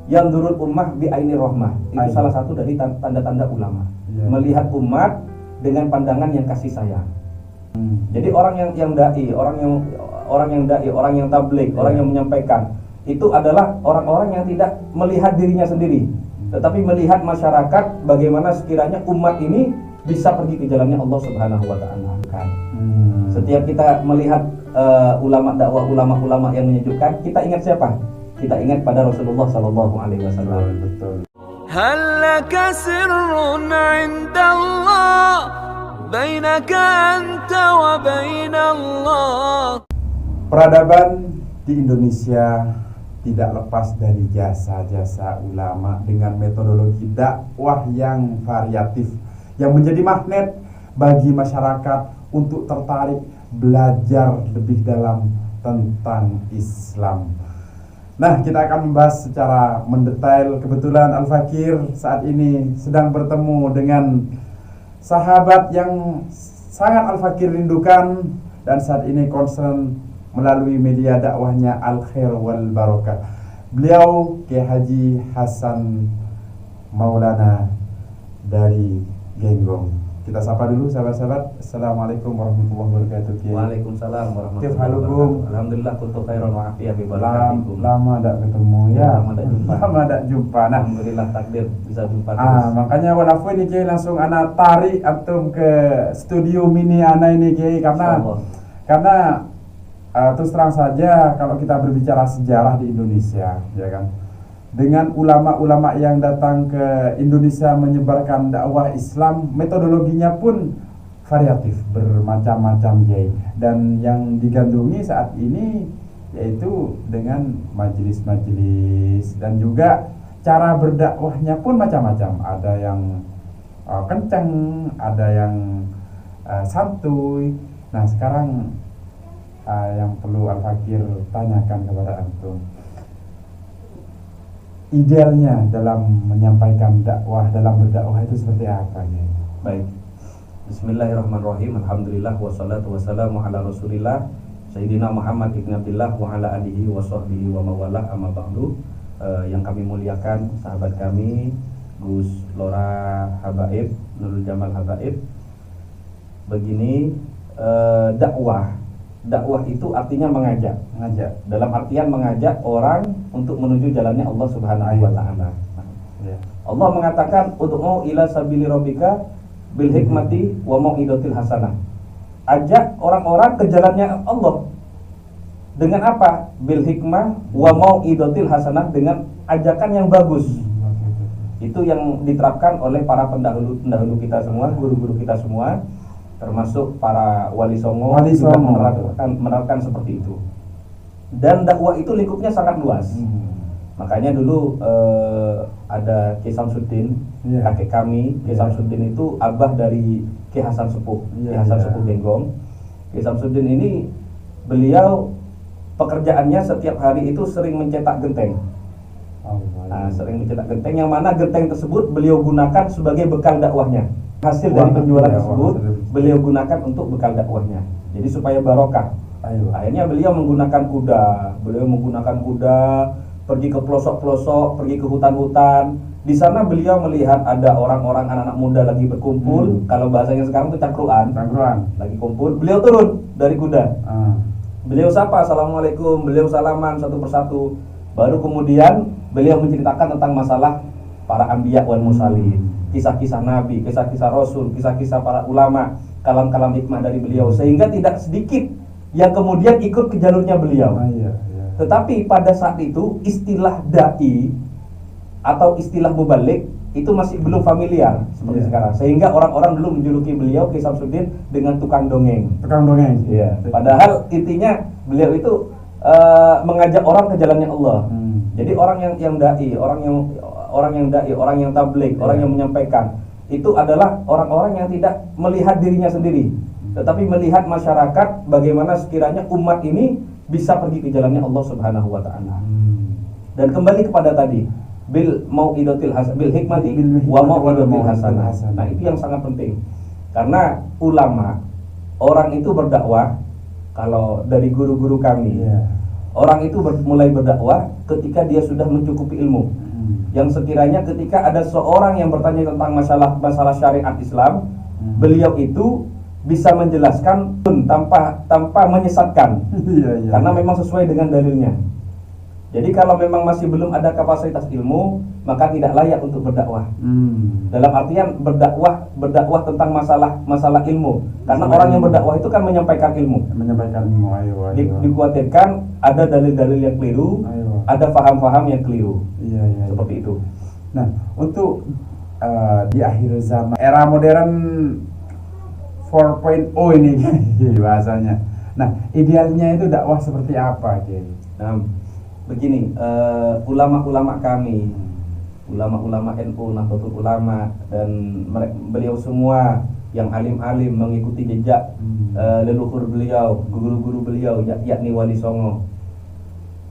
yang nurut ummah bi aini rahmah. Itu salah satu dari tanda-tanda ulama. Melihat umat dengan pandangan yang kasih sayang. Jadi orang yang dai, orang yang tabligh, orang yang menyampaikan itu adalah orang-orang yang tidak melihat dirinya sendiri, tetapi melihat masyarakat bagaimana sekiranya umat ini bisa pergi ke jalannya Allah Subhanahu wa taala. Setiap kita melihat ulama dakwah, ulama yang menyejukkan, kita ingat siapa? Kita ingat pada Rasulullah sallallahu alaihi wasallam. Betul. هل لك سر عند الله بينك أنت وبين الله. Peradaban di Indonesia tidak lepas dari jasa-jasa ulama dengan metodologi dakwah yang variatif yang menjadi magnet bagi masyarakat untuk tertarik belajar lebih dalam tentang Islam. Nah, kita akan membahas secara mendetail. Kebetulan Al-Fakir saat ini sedang bertemu dengan sahabat yang sangat Al-Fakir rindukan dan saat ini concern melalui media dakwahnya Al-Khair wal Barakah. Beliau Kiai Haji Hasan Maulana dari Genggong. Kita sapa dulu sahabat-sahabat. Assalamualaikum warahmatullahi wabarakatuh. Waalaikumsalam warahmatullahi wabarakatuh. wabarakatuh. Alhamdulillah kuntu khairan wa afiyah bi barakatikum. Lama tak ketemu ya. Lama tak jumpa. Nah, alhamdulillah takdir bisa jumpa terus. Makanya walafu ini Kiai langsung anak tarik antum ke studio mini ana ini Kiai karena terus terang saja kalau kita berbicara sejarah di Indonesia, ya kan, dengan ulama-ulama yang datang ke Indonesia menyebarkan dakwah Islam, metodologinya pun variatif, bermacam-macam Kiai, dan yang digandrungi saat ini yaitu dengan majelis-majelis dan juga cara berdakwahnya pun macam-macam. Ada yang kencang, ada yang santuy. Nah, sekarang yang perlu Al-Fakir tanyakan kepada antum, idealnya dalam menyampaikan dakwah, dalam berdakwah itu seperti apa ya? Baik. Bismillahirrahmanirrahim. Alhamdulillah wassalatu wassalamu ala Rasulillah Sayyidina Muhammad ibn Abdillah wa ala alihi wa sahbihi wa mawalah, amma ba'du. Yang kami muliakan sahabat kami Gus Lora Habaib, Nurul Jamal Habaib. Begini, dakwah itu artinya mengajak. Dalam artian mengajak orang untuk menuju jalannya Allah Subhanahu wa taala. Allah mengatakan ud'u ila sabili rabbika bil hikmati wa mau'izatil hasanah. Ajak orang-orang ke jalannya Allah. Dengan apa? Bil hikmah wa mau'izatil hasanah, dengan ajakan yang bagus. Itu yang diterapkan oleh para pendahulu kita semua, guru-guru kita semua, termasuk para wali songo juga menerapkan seperti itu. Dan dakwah itu lingkupnya sangat luas. Makanya dulu ada Kiai Samsuddin, kakek kami. Kiai Samsuddin itu abah dari Kiai Hasan Sepuh, Kiai Hasan Sepuh Genggong. Kiai Samsuddin ini beliau pekerjaannya setiap hari itu sering mencetak genteng. Sering mencetak genteng, yang mana genteng tersebut beliau gunakan sebagai bekal dakwahnya. Hasil dari penjualan tersebut beliau gunakan untuk bekal dakwahnya. Jadi supaya barokah. Akhirnya beliau menggunakan kuda, pergi ke pelosok-pelosok, pergi ke hutan-hutan. Di sana beliau melihat ada orang-orang, anak-anak muda lagi berkumpul. Kalau bahasanya sekarang itu cangkruan. Lagi kumpul, beliau turun dari kuda. Beliau sapa, assalamualaikum, beliau salaman satu persatu. Baru kemudian beliau menceritakan tentang masalah para anbiya wal mursalin, kisah-kisah Nabi, kisah-kisah Rasul, kisah-kisah para ulama, kalam-kalam hikmah dari beliau, sehingga tidak sedikit yang kemudian ikut ke jalurnya beliau. Tetapi pada saat itu istilah dai atau istilah mubalik itu masih belum familiar seperti sekarang, sehingga orang-orang dulu menjuluki beliau Kiai Samsuddin dengan tukang dongeng. Padahal intinya beliau itu mengajak orang ke jalannya Allah. Jadi orang yang dai, orang yang tabligh, orang yang menyampaikan itu adalah orang-orang yang tidak melihat dirinya sendiri, tetapi melihat masyarakat bagaimana sekiranya umat ini bisa pergi ke jalannya Allah Subhanahu wa taala. Dan kembali kepada tadi, bil hikmati wa mau'izatil hasanah. Nah, itu yang sangat penting. Karena ulama, orang itu berdakwah, kalau dari guru-guru kami, Orang itu mulai berdakwah ketika dia sudah mencukupi ilmu. Yang sekiranya ketika ada seorang yang bertanya tentang masalah syariat Islam, beliau itu bisa menjelaskan tanpa menyesatkan. Karena memang sesuai dengan dalilnya. Jadi kalau memang masih belum ada kapasitas ilmu, maka tidak layak untuk berdakwah. Dalam artian berdakwah tentang masalah ilmu. Karena orang yang berdakwah itu kan menyampaikan ilmu. Ayo. Dikhawatirkan ada dalil-dalil yang keliru, ada faham-faham yang keliru. Seperti itu. Nah, untuk di akhir zaman era modern 4.0 ini bahasanya. Nah, idealnya itu dakwah seperti apa, Kiai? Nah, begini, ulama-ulama kami, ulama-ulama NU, Nahdlatul Ulama, dan beliau semua yang alim-alim mengikuti jejak leluhur beliau, guru-guru beliau, yakni Wali Songo.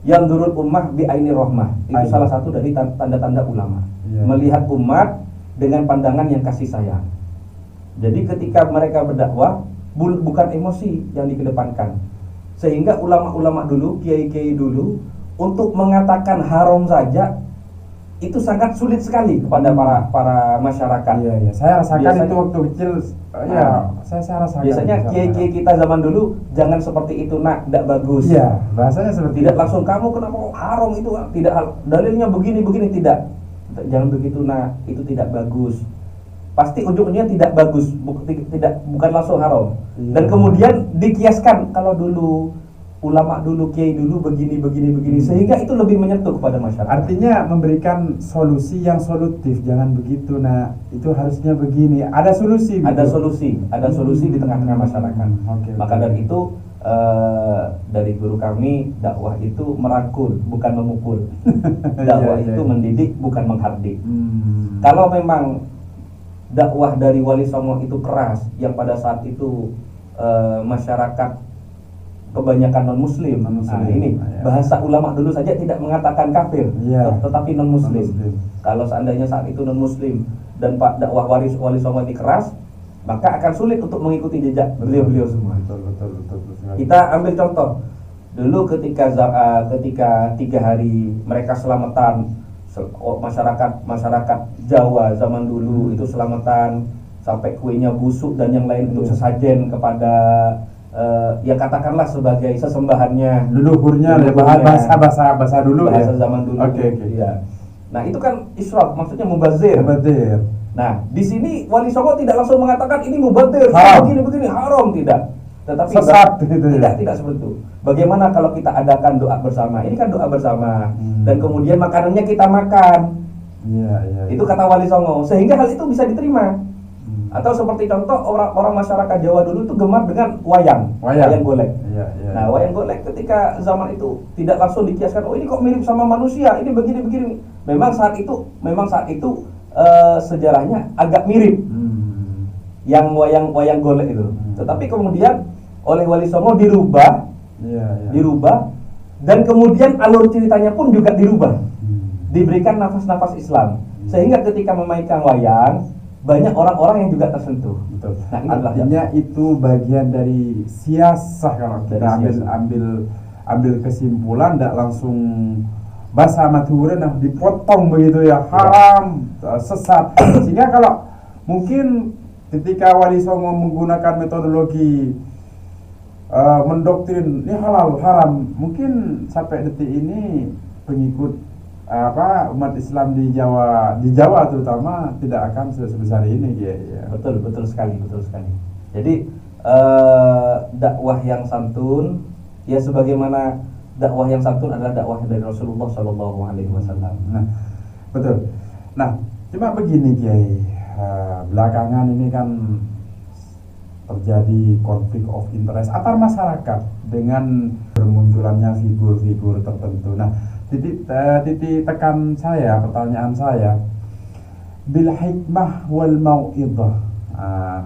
Yang durul ummah bi aini rahmah, itu salah satu dari tanda-tanda ulama. Melihat umat dengan pandangan yang kasih sayang. Jadi ketika mereka berdakwah, bukan emosi yang dikedepankan. Sehingga ulama-ulama dulu, kiai-kiai dulu, untuk mengatakan haram saja itu sangat sulit sekali kepada para masyarakat. Saya rasakan itu waktu kecil. Saya rasakan. Biasanya kiai-kiai kita zaman dulu jangan seperti itu, nak, tidak bagus. Iya, bahasanya seperti tidak itu. Langsung kamu kenapa kok haram itu? Tidak, dalilnya begini tidak. Jangan begitu, nak, itu tidak bagus. Pasti ujungnya tidak bagus, bukan langsung haram. Dan kemudian dikiaskan kalau dulu ulama dulu, kiai dulu begini, sehingga itu lebih menyentuh kepada masyarakat. Artinya memberikan solusi yang solutif, jangan begitu, nah itu harusnya begini. Ada solusi. Ada solusi di tengah-tengah masyarakat. Maka dari itu dari guru kami, dakwah itu merangkul, bukan memukul. Dakwah itu mendidik, bukan menghardik. Kalau memang dakwah dari Wali Songo itu keras, yang pada saat itu masyarakat kebanyakan non-muslim. Nah, ini bahasa ulama dulu saja tidak mengatakan kafir, tetapi non-muslim. Kalau seandainya saat itu non-muslim dan Pak dakwah Wali Songo ini keras, maka akan sulit untuk mengikuti jejak beliau-beliau semua. Betul. Kita ambil contoh dulu ketika 3 hari mereka selamatan, masyarakat Jawa zaman dulu itu selamatan sampai kuenya busuk dan yang lain untuk sesajen kepada ya katakanlah sebagai sesembahannya leluhurnya, bahasa dulu, bahasa zaman dulu. Ya. Nah, itu kan israf, maksudnya mubazir. Nah, di sini Wali Songo tidak langsung mengatakan ini mubazir, begini haram, tidak. Tetapi sesat tidak seperti itu. Bagaimana kalau kita adakan doa bersama? Ini kan doa bersama. Dan kemudian makanannya kita makan. Itu kata Wali Songo, sehingga hal itu bisa diterima. Atau seperti contoh orang masyarakat Jawa dulu itu gemar dengan wayang golek. Nah, wayang golek ketika zaman itu tidak langsung dikiaskan, oh ini kok mirip sama manusia, ini begini. Memang saat itu sejarahnya agak mirip. Yang wayang golek itu. Tetapi kemudian oleh Wali Songo dirubah, dan kemudian alur ceritanya pun juga dirubah. Diberikan nafas-nafas Islam. Sehingga ketika memainkan wayang, banyak orang-orang yang juga tersentuh. Betul. Nah, artinya itu bagian dari siasah kalau kita ambil kesimpulan, tidak langsung bahasa mature, nah dipotong begitu ya, haram, sesat. Sehingga kalau mungkin ketika Wali Songo menggunakan metodologi mendoktrin ini halal haram, mungkin sampai detik ini pengikut umat Islam di Jawa terutama tidak akan sebesar ini, ya. Betul sekali. Jadi dakwah yang santun, ya sebagaimana dakwah yang santun adalah dakwah dari Rasulullah Shallallahu Alaihi Wasallam. Nah, betul. Nah, cuma begini, Kiai, belakangan ini kan terjadi konflik of interest antar masyarakat dengan bermunculannya figur-figur tertentu. Nah, titik tekan saya, pertanyaan saya, bil hikmah wal mau'idhah.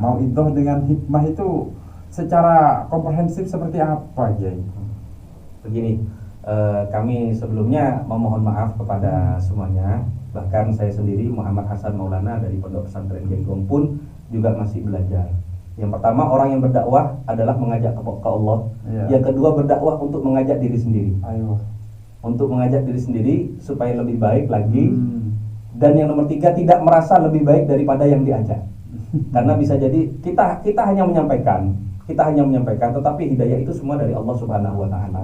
Mau'idhah dengan hikmah itu secara komprehensif seperti apa, Kiai? Begini, kami sebelumnya memohon maaf kepada semuanya. Bahkan saya sendiri, Muhammad Hasan Maulana dari Pondok Pesantren Genggong pun juga masih belajar. Yang pertama, orang yang berdakwah adalah mengajak ke Allah. Iya. Yang kedua, berdakwah untuk mengajak diri sendiri. Ayo. Untuk mengajak diri sendiri supaya lebih baik lagi. Hmm. Dan yang nomor tiga, tidak merasa lebih baik daripada yang diajak. Karena bisa jadi kita hanya menyampaikan, tetapi hidayah itu semua dari Allah Subhanahu wa taala.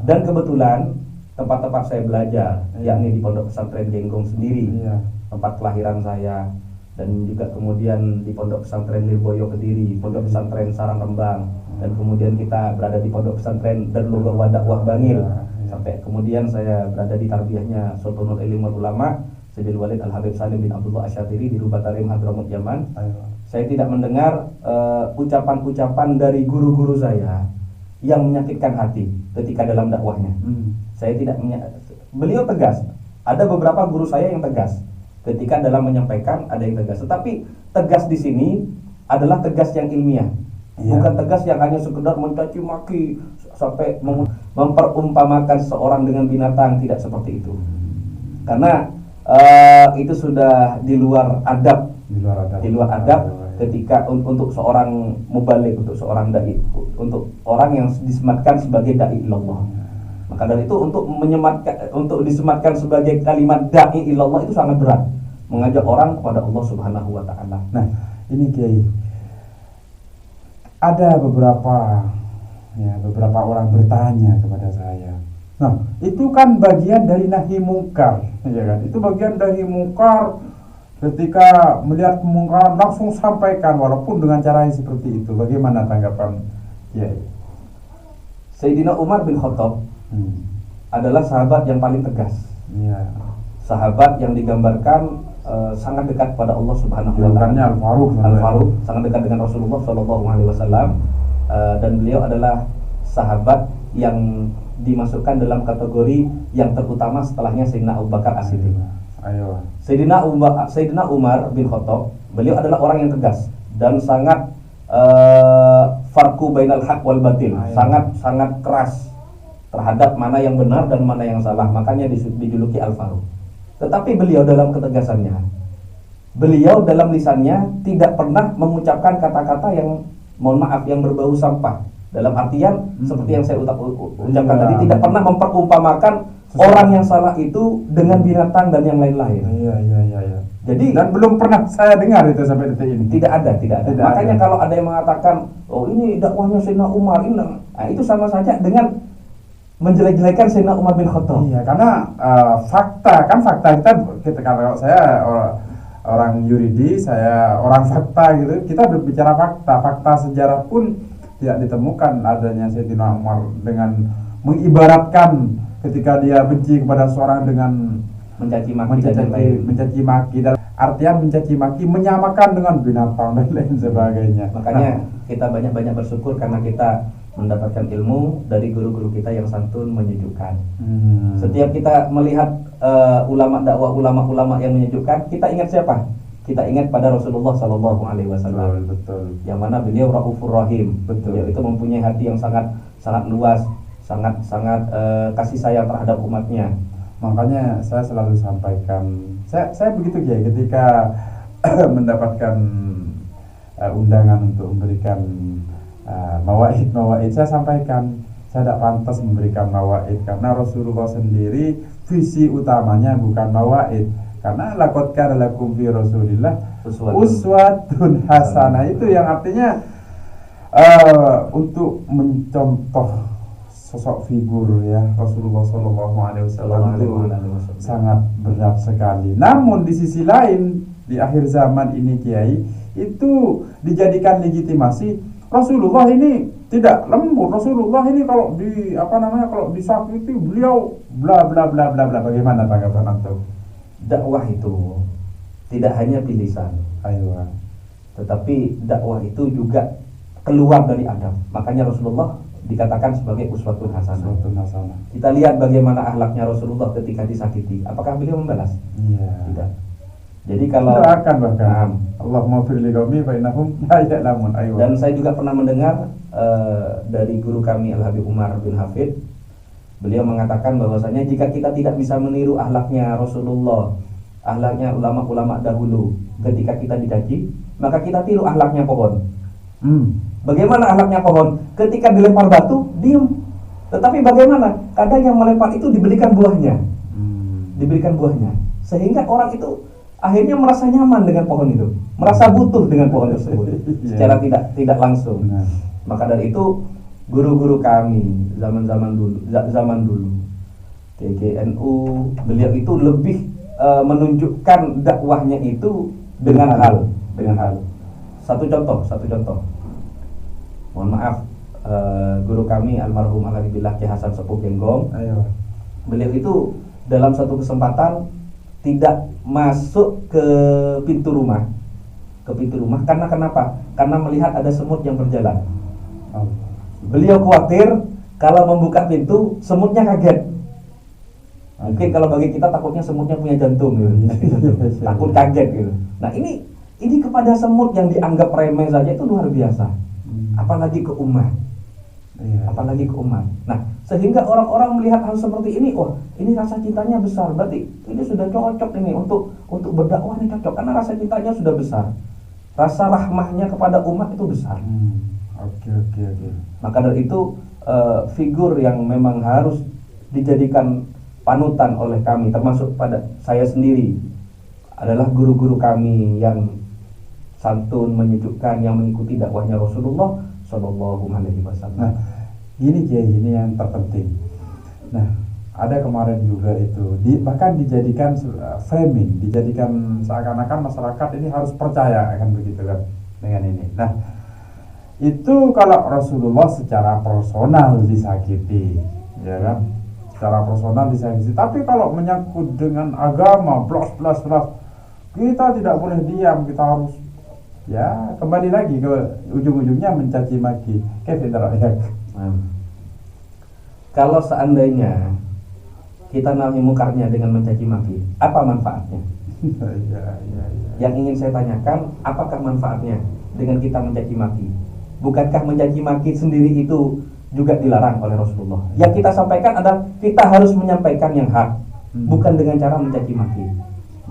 Dan kebetulan tempat-tempat saya belajar, yakni di Pondok Pesantren Genggong sendiri, Iya. tempat kelahiran saya, dan juga kemudian di Pondok Pesantren Lirboyo Kediri, Pondok Pesantren Sarang Rembang, dan kemudian kita berada di Pondok Pesantren Darul Ghawa Dakwah Bangil, sampai kemudian saya berada di tarbiyahnya Sultanul Ilmul Ulama Sayyidil Walid Al Habib Salim bin Abdullah Asyatiri di Rubatarim Hadramut Yaman. Saya tidak mendengar ucapan-ucapan dari guru-guru saya yang menyakitkan hati ketika dalam dakwahnya. Saya tidak beliau tegas. Ada beberapa guru saya yang tegas. Ketika dalam menyampaikan ada yang tegas. Tetapi tegas di sini adalah tegas yang ilmiah. Iya. Bukan tegas yang hanya sekedar mencaci maki sampai memperumpamakan seorang dengan binatang, tidak seperti itu. Karena itu sudah di luar adab. Di luar adab ketika untuk seorang mubalik, untuk seorang dai, untuk orang yang disematkan sebagai dai ilallah. Maka dari itu untuk disematkan sebagai kalimat dai ilallah itu sangat berat, mengajak orang kepada Allah Subhanahu wa taala. Nah, ini Kiai. Ada beberapa orang bertanya kepada saya. Nah, itu kan bagian dari nahi mungkar, ya kan? Itu bagian dari mungkar. Ketika melihat kemungkaran langsung sampaikan walaupun dengan cara yang seperti itu. Bagaimana tanggapan Kiai? Sayyidina Umar bin Khattab adalah sahabat yang paling tegas. Iya. Sahabat yang digambarkan sangat dekat pada Allah Subhanahu wa taala. Al-Faruq sangat dekat dengan Rasulullah sallallahu alaihi wasallam, dan beliau adalah sahabat yang dimasukkan dalam kategori yang terutama setelahnya Sayyidina Abu Bakar As-Siddiq. Ayo. Sayyidina Umar bin Khattab, beliau adalah orang yang tegas dan sangat farqu bainal haq wal batil, sangat keras terhadap mana yang benar dan mana yang salah, makanya dijuluki Al-Faruq. Tetapi beliau dalam ketegasannya, beliau dalam lisannya tidak pernah mengucapkan kata-kata yang, mohon maaf, yang berbau sampah. Dalam artian seperti yang saya ucapkan tadi, tidak pernah memperumpamakan orang yang salah itu dengan binatang dan yang lain-lain. Iya. Jadi, dan belum pernah saya dengar itu sampai detik ini. Tidak ada. Makanya kalau ada yang mengatakan, oh ini dakwahnya Sayyidina Umar, itu sama saja dengan menjelek-jelekan Sayyidina Umar bin Khattab. Iya, karena fakta kita kalau saya orang yuridis, saya orang fakta gitu, kita berbicara fakta sejarah pun tidak ditemukan adanya Sayyidina Umar dengan mengibaratkan ketika dia benci kepada seorang dengan mencaci maki, dan artian mencaci maki menyamakan dengan binatang dan lain sebagainya. Makanya kita banyak-banyak bersyukur karena kita mendapatkan ilmu dari guru-guru kita yang santun, menyejukkan. Setiap kita melihat ulama dakwah, ulama yang menyejukkan, kita ingat siapa? Kita ingat pada Rasulullah Sallallahu Alaihi Wasallam. Betul. Yang mana beliau Raufur Rahim. Betul. Itu mempunyai hati yang sangat luas, sangat kasih sayang terhadap umatnya. Makanya saya selalu sampaikan, saya begitu ya ketika mendapatkan undangan untuk memberikan mawaid, saya sampaikan saya tidak pantas memberikan mawaid karena Rasulullah sendiri visi utamanya bukan mawaid, karena laqad kana lakum fi Rasulillah uswatun hasanah, itu yang artinya untuk mencontoh sosok figur ya Rasulullah Shallallahu Alaihi Wasallam itu sangat berat sekali. Namun di sisi lain di akhir zaman ini Kiai itu dijadikan legitimasi Rasulullah ini tidak lembut. Rasulullah ini kalau disakiti beliau bla bla bla bla bla. Bagaimana tanggapan antum? Dakwah itu tidak hanya lisan, tetapi dakwah itu juga keluar dari adab. Makanya Rasulullah dikatakan sebagai uswatun hasanah. Kita lihat bagaimana akhlaknya Rasulullah ketika disakiti. Apakah beliau membalas? Iya. Tidak. Jadi kalau doakan bahkan Allahumma fir li qaumi fa innahum la ya'lamun. Dan saya juga pernah mendengar dari guru kami Al Habib Umar bin Hafid, beliau mengatakan bahwasanya jika kita tidak bisa meniru akhlaknya Rasulullah, akhlaknya ulama-ulama dahulu ketika kita dicaci, maka kita tiru akhlaknya pohon. Bagaimana akhlaknya pohon? Ketika dilempar batu, diem. Tetapi bagaimana? Kadang yang melempar itu diberikan buahnya. Diberikan buahnya. Sehingga orang itu akhirnya merasa nyaman dengan pohon itu, merasa butuh dengan pohon tersebut secara tidak langsung. Maka dari itu guru-guru kami zaman dulu TGNU, beliau itu lebih menunjukkan dakwahnya itu dengan hal. Satu contoh. Mohon maaf, guru kami almarhum Alhamdulillah Ki Hasan Sepuh Genggong. Beliau itu dalam satu kesempatan tidak masuk ke pintu rumah. Karena kenapa? Karena melihat ada semut yang berjalan. Beliau khawatir kalau membuka pintu semutnya kaget. Mungkin kalau bagi kita takutnya semutnya punya jantung gitu. Takut kaget gitu. Nah, ini kepada semut yang dianggap remeh saja itu luar biasa. Apalagi ke umat. Nah, sehingga orang-orang melihat hal seperti ini, wah, ini rasa cintanya besar. Berarti ini sudah cocok ini untuk berdakwah, ini cocok karena rasa cintanya sudah besar. Rasa rahmahnya kepada umat itu besar. Oke. Maka dari itu figur yang memang harus dijadikan panutan oleh kami, termasuk pada saya sendiri, adalah guru-guru kami yang santun, menyejukkan, yang mengikuti dakwahnya Rasulullah Shallallahu Alaihi Wasallam. Nah, ini yang terpenting. Nah, ada kemarin juga itu bahkan dijadikan framing, dijadikan seakan-akan masyarakat ini harus percaya akan begitu kan dengan ini. Nah, itu kalau Rasulullah secara personal disakiti, ya kan? Secara personal disakiti. Tapi kalau menyangkut dengan agama, blas, kita tidak boleh diam, kita harus ya kembali lagi ke ujung-ujungnya mencaci maki. Kalau seandainya kita nahi mukarnya dengan mencaci maki, apa manfaatnya? Yang ingin saya tanyakan, apakah manfaatnya dengan kita mencaci maki? Bukankah mencaci maki sendiri itu juga dilarang oleh Rasulullah? Yang kita sampaikan adalah kita harus menyampaikan yang hak, bukan dengan cara mencaci maki.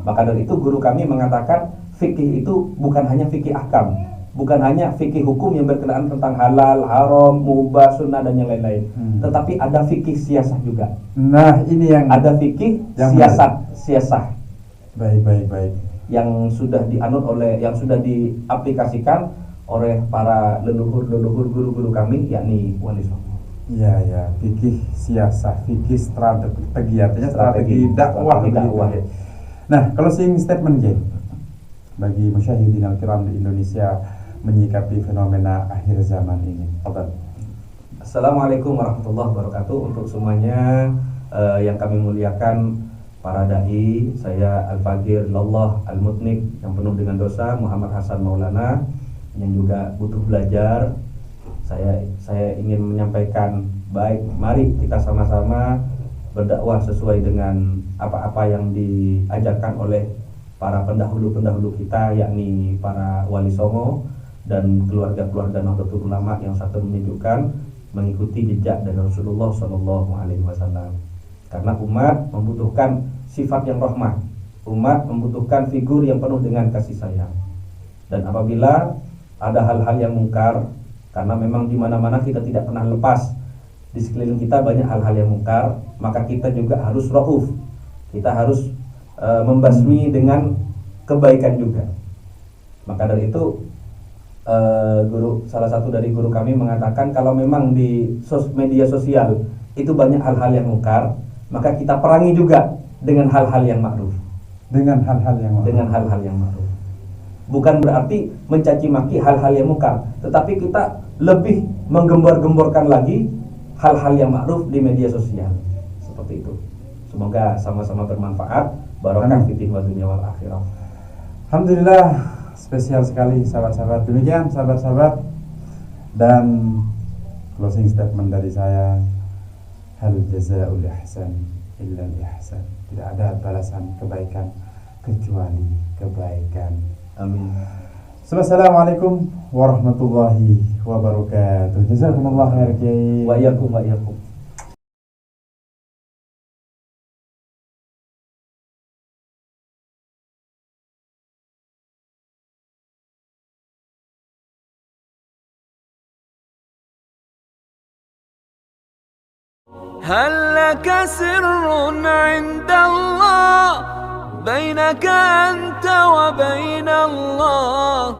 Maka dari itu guru kami mengatakan fikih itu bukan hanya fikih ahkam, bukan hanya fikih hukum yang berkenaan tentang halal, haram, mubah, sunnah dan yang lain-lain, tetapi ada fikih siasah juga. Nah, ini yang ada fikih siasah. Baik. Yang sudah dianut yang sudah diaplikasikan oleh para leluhur guru-guru kami, yakni Wali Songo. Ya, fikih siasah, fikih strategi, artinya strategi dakwah. Ya. Nah, closing statement bagi musyahidin al-kiram di Indonesia menyikapi fenomena akhir zaman ini. Assalamualaikum warahmatullahi wabarakatuh. Untuk semuanya yang kami muliakan, para dai, saya Al-Faqir Lallah Al-Mutnik yang penuh dengan dosa, Muhammad Hasan Maulana yang juga butuh belajar. Saya ingin menyampaikan, baik, mari kita sama-sama berdakwah sesuai dengan apa-apa yang diajarkan oleh para pendahulu kita, yakni para Wali Songo dan keluarga-keluarga Nahdlatul Ulama yang satu menyejukkan, mengikuti jejak dari Rasulullah Shallallahu Alaihi Wasallam. Karena umat membutuhkan sifat yang rahmah, umat membutuhkan figur yang penuh dengan kasih sayang. Dan apabila ada hal-hal yang mungkar, karena memang di mana-mana kita tidak pernah lepas, di sekeliling kita banyak hal-hal yang mungkar, maka kita juga harus rauf, kita harus membasmi dengan kebaikan juga. Maka dari itu salah satu dari guru kami mengatakan, kalau memang di media sosial itu banyak hal-hal yang mungkar, maka kita perangi juga dengan hal-hal yang ma'ruf. Dengan hal-hal yang ma'ruf. Bukan berarti mencaci maki hal-hal yang mungkar, tetapi kita lebih menggembor-gemborkan lagi hal-hal yang ma'ruf di media sosial. Seperti itu. Semoga sama-sama bermanfaat. Barokah fid wa dunya wal akhirah. Alhamdulillah, spesial sekali sahabat-sahabat. Demikian sahabat-sahabat, dan closing statement dari saya, hal jazaa'ul ihsan illa ihsan. Tidak ada balasan kebaikan kecuali kebaikan. Amin. Assalamualaikum warahmatullahi wabarakatuh. Jazakumullah khair Kiai. Wa iyyakum. هل لك سر عند الله بينك أنت وبين